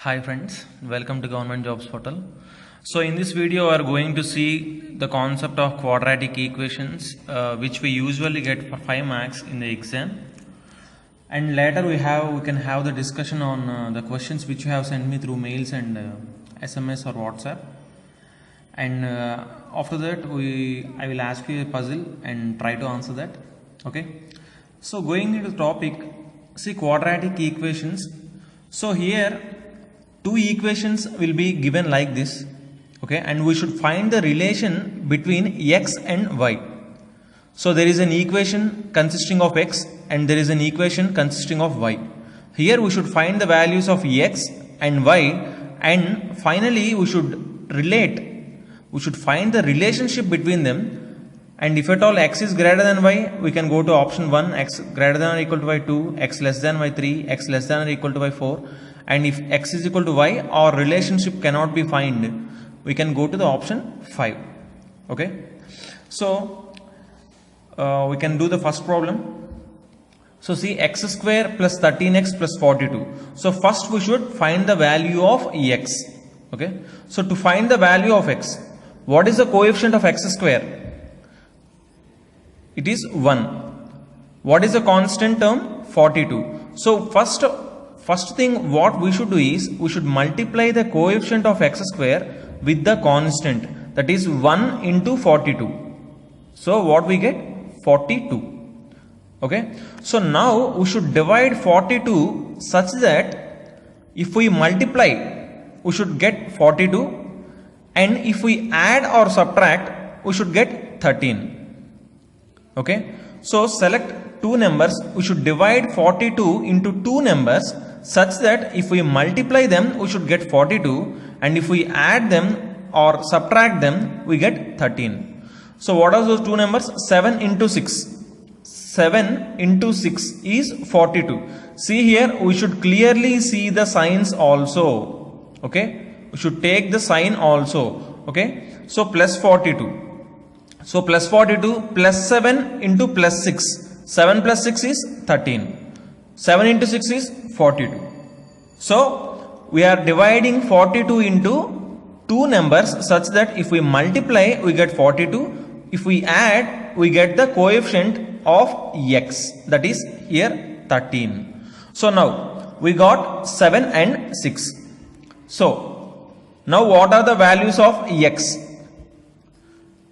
Hi friends, welcome to Government Jobs Portal. So in this video we are going to see the concept of quadratic equations which we usually get for 5 marks in the exam, and later we can have the discussion on the questions which you have sent me through mails and SMS or WhatsApp, and after that I will ask you a puzzle and try to answer that. Okay, so going into the topic, see quadratic equations. So here two equations will be given like this, okay, and we should find the relation between x and y. So there is an equation consisting of x and there is an equation consisting of y. Here we should find the values of x and y, and finally we should find the relationship between them. And if at all x is greater than y, we can go to option 1, x greater than or equal to y 2, x less than y 3, x less than or equal to y 4. And if x is equal to y or relationship cannot be found, we can go to the option 5. Okay, so we can do the first problem. So see, x square plus 13x plus 42. So first we should find the value of x. Okay, so to find the value of x, what is the coefficient of x square? It is 1. What is the constant term? 42. So first thing what we should do is we should multiply the coefficient of x square with the constant, that is 1 into 42. So what we get? 42. Okay, so now we should divide 42 such that if we multiply we should get 42, and if we add or subtract we should get 13. Okay, so select two numbers. We should divide 42 into two numbers such that if we multiply them we should get 42, and if we add them or subtract them we get 13. So what are those two numbers? 7 into 6. 7 into 6 is 42. See here, we should clearly see the signs also. Okay, we should take the sign also. Okay, so plus 42. So plus 42 plus 7 into plus 6. 7 plus 6 is 13. 7 into 6 is 42. So we are dividing 42 into two numbers such that if we multiply we get 42. If we add we get the coefficient of x, that is here 13. So now we got 7 and 6. So now what are the values of x?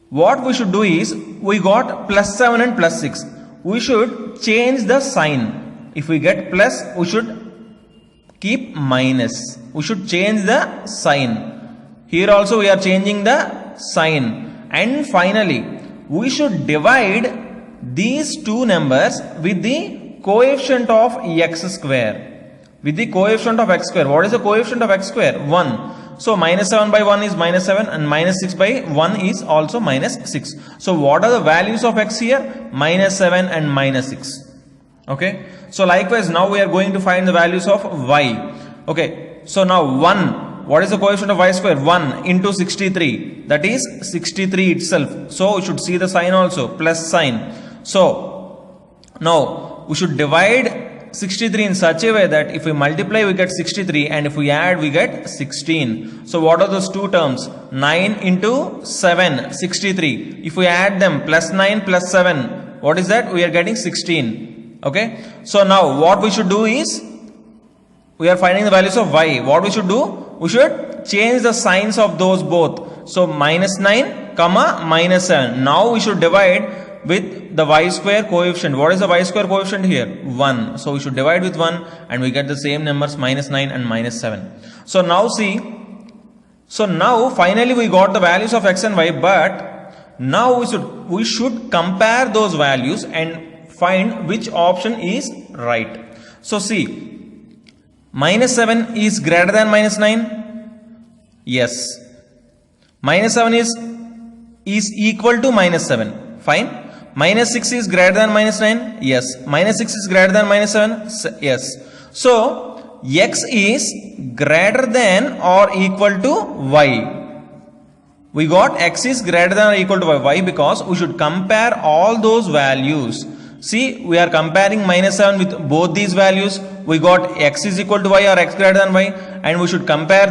What we should do is, we got plus 7 and plus 6. We should change the sign. If we get plus, we should keep minus. We should change the sign. Here also we are changing the sign. And finally, we should divide these two numbers with the coefficient of x square. With the coefficient of x square. What is the coefficient of x square? 1. So minus 7 by 1 is minus 7, and minus 6 by 1 is also minus 6. So what are the values of x here? Minus 7 and minus 6. Okay. So likewise now we are going to find the values of y. Okay. So now 1. What is the coefficient of y square? 1 into 63. That is 63 itself. So we should see the sign also. Plus sign. So now we should divide 63 in such a way that if we multiply we get 63, and if we add we get 16. So what are those two terms? 9 into 7, 63. If we add them, plus 9 plus 7, what is that? We are getting 16. Okay. So now what we should do is, we are finding the values of y. What we should do? We should change the signs of those both. So minus 9 comma minus 7. Now we should divide with the y square coefficient. What is the y square coefficient here? 1. So we should divide with 1 and we get the same numbers, minus 9 and minus 7. So now see, so now finally we got the values of x and y, but now we should compare those values and find which option is right. So see, minus 7 is greater than minus 9? Yes. Minus 7 is equal to minus 7. Fine. Minus 6 is greater than minus 9? Yes. Minus 6 is greater than minus 7? Yes. So x is greater than or equal to y. We got x is greater than or equal to y. Why? Because we should compare all those values. See, we are comparing minus 7 with both these values. We got x is equal to y or x greater than y, and we should compare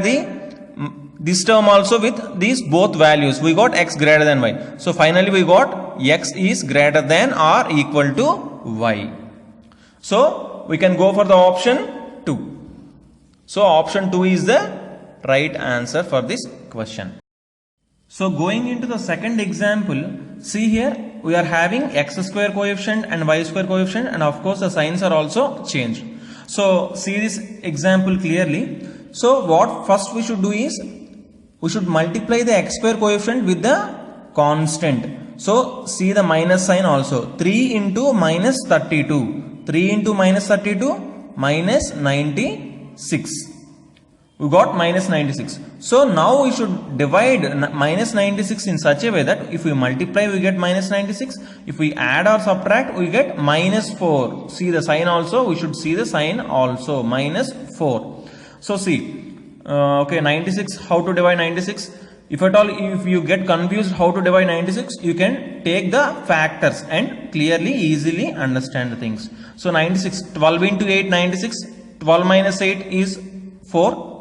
this term also with these both values. We got x greater than y. So finally we got x is greater than or equal to y. So we can go for the option 2. So option 2 is the right answer for this question. So going into the second example, see here we are having x square coefficient and y square coefficient, and of course the signs are also changed. So see this example clearly. So what first we should do is we should multiply the x square coefficient with the constant. So see the minus sign also. 3 into minus 32. 3 into minus 32 minus 96. We got minus 96. So now we should divide minus 96 in such a way that if we multiply we get minus 96. If we add or subtract we get minus 4. See the sign also. We should see the sign also. Minus 4. So see. Okay, 96, how to divide 96? If at all, if you get confused how to divide 96, you can take the factors and clearly, easily understand the things. So 96, 12 into 8, 96, 12 minus 8 is 4.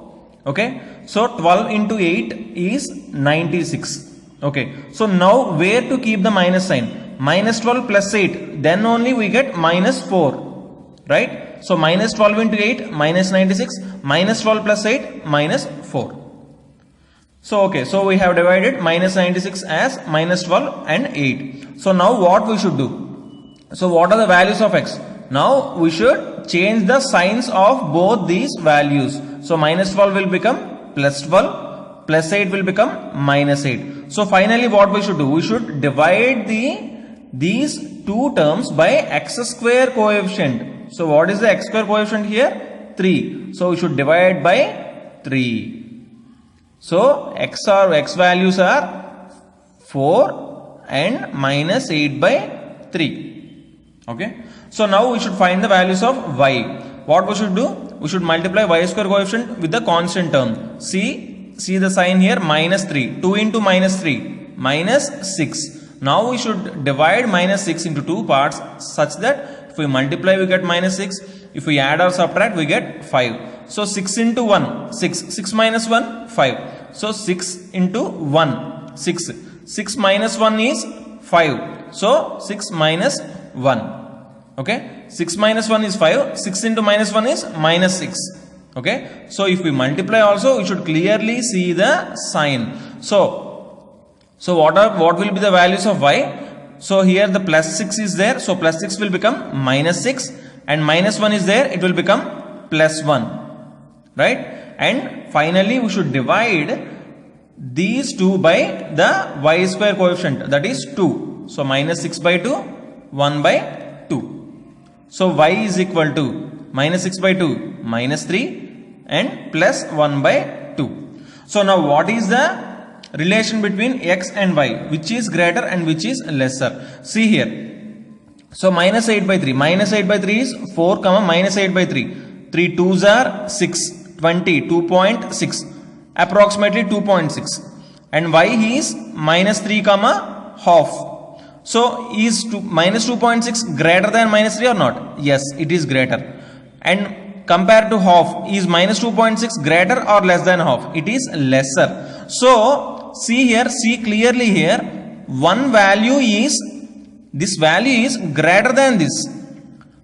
Okay, so 12 into 8 is 96. Okay, so now where to keep the minus sign? Minus 12 plus 8, then only we get minus 4, right? So minus 12 into 8 minus 96, minus 12 plus 8 minus 4. So okay, so we have divided minus 96 as minus 12 and 8. So now what we should do? So what are the values of x? Now we should change the signs of both these values. So minus 12 will become plus 12, plus 8 will become minus 8. So finally what we should do? We should divide these two terms by x square coefficient. So what is the x square coefficient here? 3. So we should divide by 3. So x values are 4 and minus 8 by 3. Okay. So now we should find the values of y. What we should do? We should multiply y square coefficient with the constant term. See the sign here, minus 3. 2 into minus 3 minus 6. Now we should divide minus 6 into two parts such that if we multiply we get minus 6. If we add or subtract we get 5. So 6 into 1, 6. 6 minus 1, 5. So 6 into 1, 6. 6 minus 1 is 5. So 6 minus 1. Okay. 6 minus 1 is 5. 6 into minus 1 is minus 6. Okay. So if we multiply also we should clearly see the sign. So what will be the values of y? So here the plus 6 is there. So plus 6 will become minus 6. And minus 1 is there. It will become plus 1. Right. And finally we should divide these two by the y square coefficient. That is 2. So minus 6 by 2. 1 by 2. So y is equal to minus 6 by 2. Minus 3. And plus 1 by 2. So now what is the relation between x and y, which is greater and which is lesser? See here. So minus 8 by 3. Minus 8 by 3 is 4 comma minus 8 by 3. 3 2s are 6. 20. 2.6. Approximately 2.6. And y is minus 3 comma half. So is minus 2.6 greater than minus 3 or not? Yes, it is greater. And compared to half, is minus 2.6 greater or less than half? It is lesser. So see here, see clearly here, one value is, this value is greater than this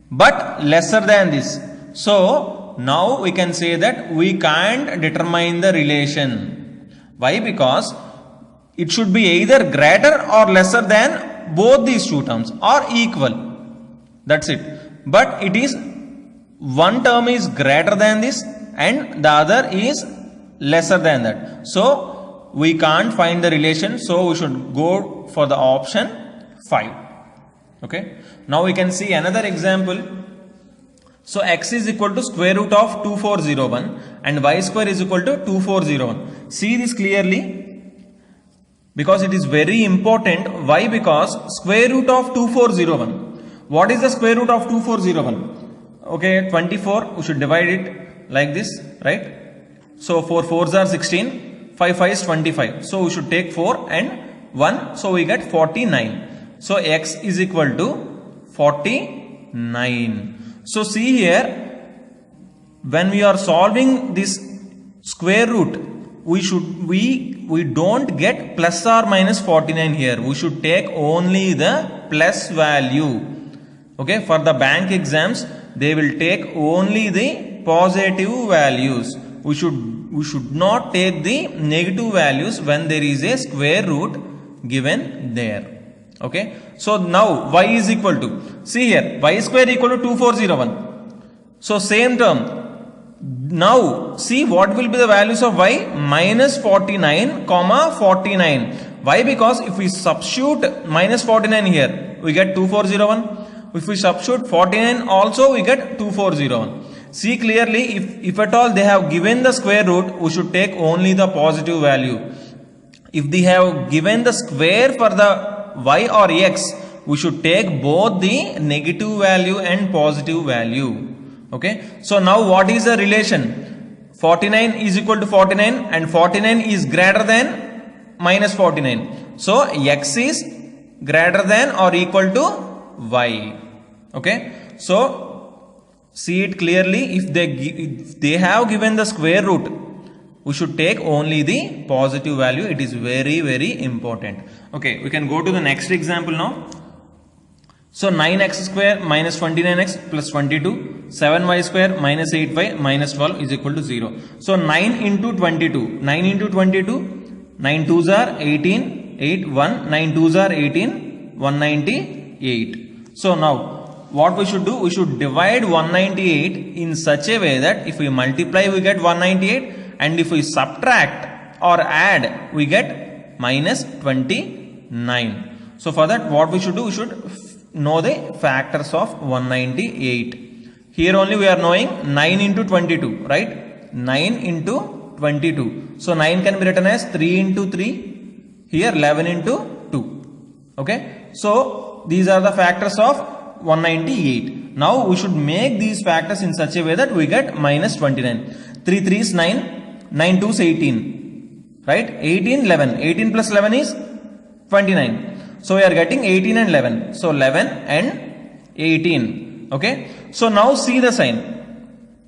but lesser than this. So now we can say that we can't determine the relation. Why? Because it should be either greater or lesser than both these two terms or equal. That's it. But it is, one term is greater than this and the other is lesser than that. So we can't find the relation. So we should go for the option 5. Okay. Now we can see another example. So x is equal to square root of 2401 and y square is equal to 2401. See this clearly because it is very important. Why? Because square root of 2401. What is the square root of 2401? Okay, 24. We should divide it like this, right? So 4 4s are 16. 5 5 is 25. So we should take 4 and 1. So we get 49. So x is equal to 49. So see here, when we are solving this square root, we don't get plus or minus 49 here. We should take only the plus value. Okay, for the bank exams they will take only the positive values. We should not take the negative values when there is a square root given there. Okay, so now y is equal to, see here, y square equal to 2401. So same term. Now see what will be the values of y, minus 49 comma 49. Why? Because if we substitute minus 49 here, we get 2401. If we substitute 49 also, we get 2401. See clearly, if at all they have given the square root, we should take only the positive value. If they have given the square for the y or x, we should take both the negative value and positive value. Okay, so now what is the relation? 49 is equal to 49 and 49 is greater than minus 49. So x is greater than or equal to y. Okay, so see it clearly, if they have given the square root, we should take only the positive value. It is very important. Okay, we can go to the next example now. So 9x square minus 29x plus 22, 7y square minus 8y minus 12 is equal to 0. So 9 into 22, 9 into 22, 9 2s are 18, 8, 1, 9 2s are 18, 198. So now what we should do, we should divide 198 in such a way that if we multiply we get 198 and if we subtract or add we get minus 29. So for that what we should do, we should know the factors of 198. Here only we are knowing 9 into 22, right? 9 into 22. So 9 can be written as 3 into 3. Here 11 into 2. Okay. So these are the factors of 198. Now we should make these factors in such a way that we get minus 29. 3 3 is 9. 9 2 is 18. Right? 18, 11. 18 plus 11 is 29. So we are getting 18 and 11. So 11 and 18. Okay. So now see the sign.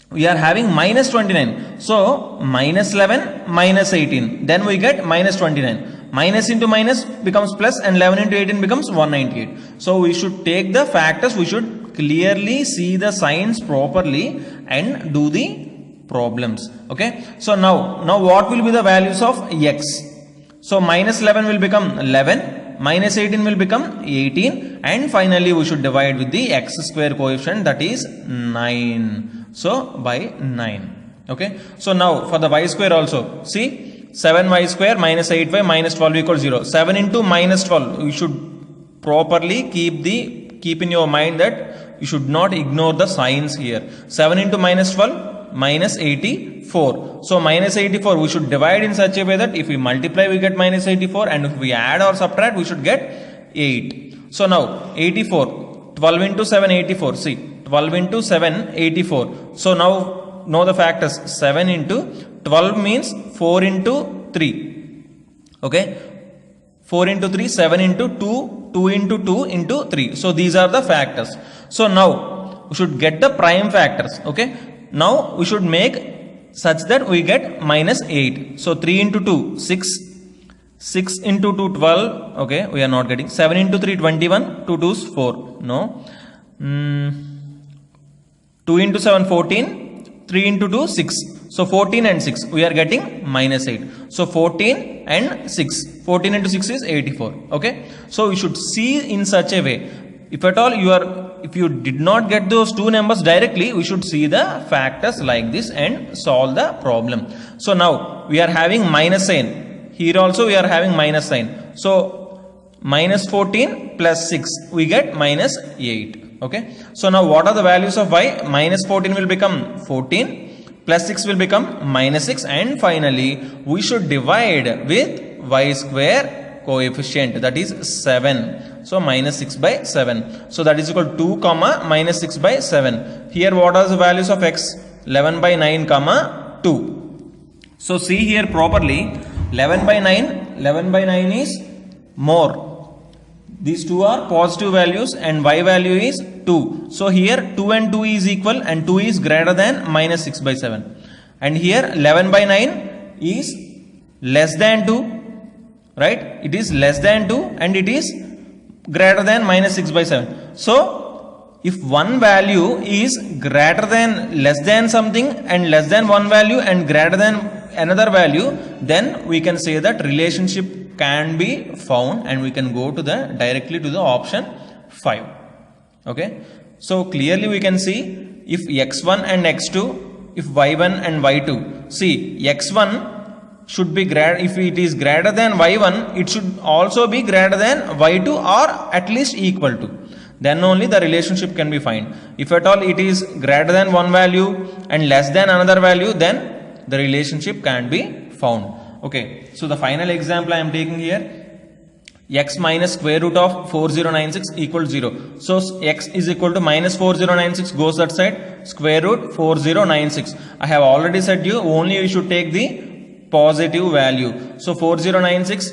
We are having minus 29. So minus 11 minus 18. Then we get minus 29. Minus into minus becomes plus and 11 into 18 becomes 198. So we should take the factors. We should clearly see the signs properly and do the problems. Okay. So now what will be the values of x? So minus 11 will become 11. Minus 18 will become 18 and finally we should divide with the x square coefficient, that is 9. So by 9. Okay. So now for the y square also, see 7y square minus 8y minus 12 equals 0. 7 into minus 12, you should properly keep in your mind that you should not ignore the signs here. 7 into minus 12 minus 84. So minus 84 we should divide in such a way that if we multiply we get minus 84 and if we add or subtract we should get 8. So now 84, 12 into 7 84. See 12 into 7 84. So now know the factors. 7 into 12 means 4 into 3. Okay, 4 into 3, 7 into 2, 2 into 2 into 3. So these are the factors. So now we should get the prime factors. Okay, now we should make such that we get minus 8. So 3 into 2 6, 6 into 2 12. Okay, we are not getting. 7 into 3 21, 2 2s 4. No. 2 into 7 14, 3 into 2 6. So 14 and 6 we are getting minus 8. So 14 and 6. 14 into 6 is 84. Okay. So we should see in such a way. If at all if you did not get those two numbers directly, we should see the factors like this and solve the problem. So now we are having minus sign. Here also we are having minus sign. So minus 14 plus 6 we get minus 8. Okay. So now what are the values of y? Minus 14 will become 14. Plus 6 will become minus 6 and finally we should divide with y square coefficient, that is 7. So minus 6 by 7. So that is equal to 2 comma minus 6 by 7. Here what are the values of x? 11 by 9 comma 2. So see here properly, 11 by 9 is more. These two are positive values and y value is 2. So here 2 and 2 is equal and 2 is greater than minus 6 by 7. and here 11 by 9 is less than 2, right? It is less than 2 and it is greater than minus 6 by 7. So if one value is greater than less than something and less than one value and greater than another value, then we can say that relationship can be found and we can go to the directly to the option 5. Okay, so clearly we can see if x1 and x2, if y1 and y2, see x1 should be greater, if it is greater than y1, it should also be greater than y2 or at least equal to. Then only the relationship can be found. If at all it is greater than one value and less than another value, then the relationship can be found. Okay, so the final example I am taking here, x minus square root of 4096 equals 0. So x is equal to minus 4096 goes that side, square root 4096. I have already said you only you should take the positive value. So 4096,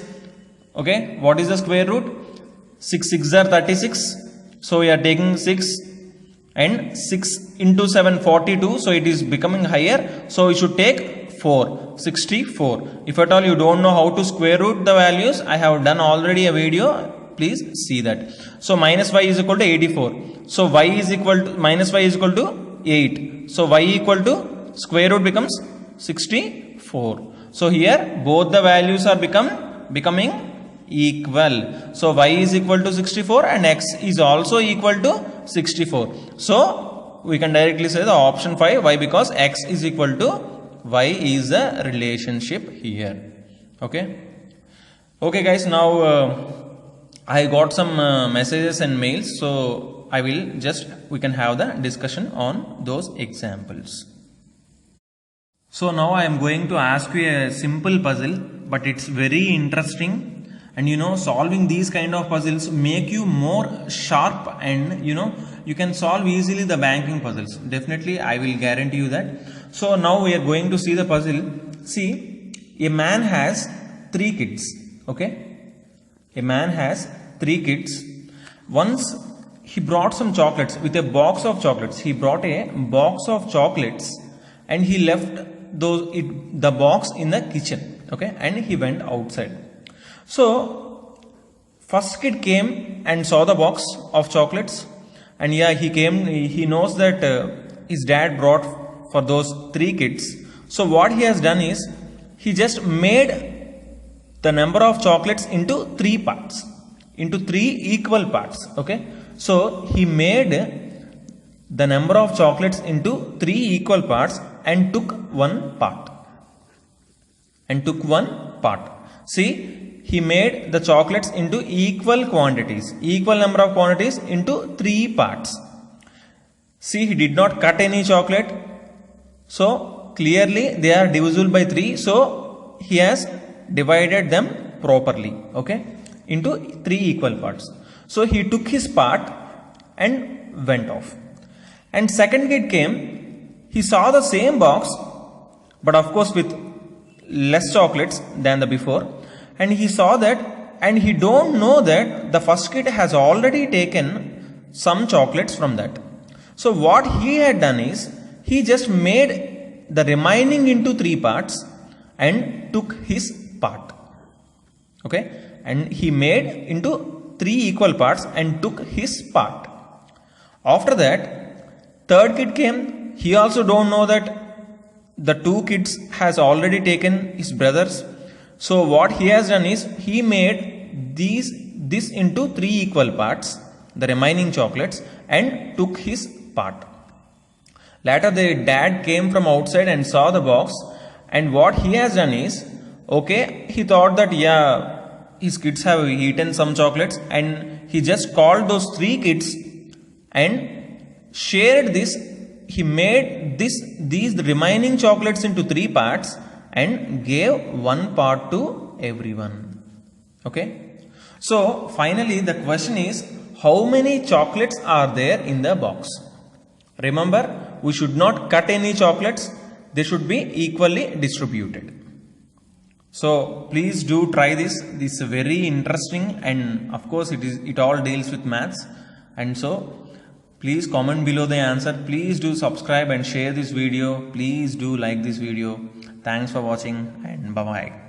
okay, what is the square root? 6 6 are 36. So we are taking 6 and 6 into 7 42. So it is becoming higher. So we should take 4, 64. If at all you don't know how to square root the values, I have done already a video. Please see that. So minus y is equal to 84. So y is equal to minus y is equal to 8. So y equal to square root becomes 64. So here both the values are becoming equal. So y is equal to 64 and x is also equal to 64. So we can directly say the option 5. Why? Because x is equal to y is a relationship here. Okay. Okay guys, now I got some messages and mails. So I will we can have the discussion on those examples. So now I am going to ask you a simple puzzle, but it's very interesting. And you know, solving these kind of puzzles make you more sharp, and you know, you can solve easily the banking puzzles. Definitely, I will guarantee you that. So now we are going to see the puzzle. See, a man has 3 kids. Okay, a man has 3 kids. Once he brought some chocolates with a box of chocolates. He brought a box of chocolates and he left the box in the kitchen. Okay, and he went outside. So first kid came and saw the box of chocolates, and yeah, he knows that his dad brought for those 3 kids. So what he has done is he just made the number of chocolates into 3 parts, into 3 equal parts. Okay, so he made the number of chocolates into 3 equal parts and took one part. See, he made the chocolates into equal quantities, equal number of quantities into 3 parts. See, he did not cut any chocolate. So clearly they are divisible by 3. So he has divided them properly, okay, into 3 equal parts. So he took his part and went off. And second kid came, he saw the same box, but of course with less chocolates than the before. And he saw that, and he don't know that the first kid has already taken some chocolates from that. So what he had done is, he just made the remaining into 3 parts and took his part. Okay, and he made into 3 equal parts and took his part. After that, third kid came. He also don't know that the 2 kids has already taken his brothers. So what he has done is, he made this into 3 equal parts, the remaining chocolates, and took his part. Later the dad came from outside and saw the box, and what he has done is, okay, he thought that yeah, his kids have eaten some chocolates, and he just called those 3 kids and shared this. He made these remaining chocolates into 3 parts and gave one part to everyone. Okay. So finally the question is, how many chocolates are there in the box? Remember, we should not cut any chocolates. They should be equally distributed. So please do try this. This is very interesting, and of course it all deals with maths. And so Please comment below the answer. Please do subscribe and share this video. Please do like this video. Thanks for watching and bye bye.